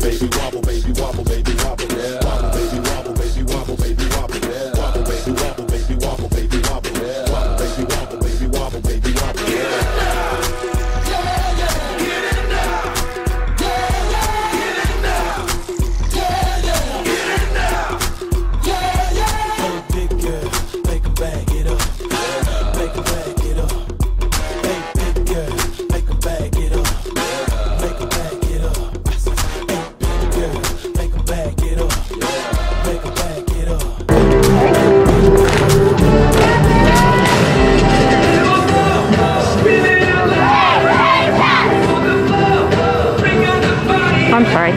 baby, wobble, baby, wobble, baby, wobble, yeah. Wobble, baby, wobble, baby, wobble, baby, wobble, yeah. Wobble, baby, wobble, baby, wobble, baby, wobble, yeah. Wobble, baby, wobble, baby, wobble, baby, wobble, yeah. I'm sorry.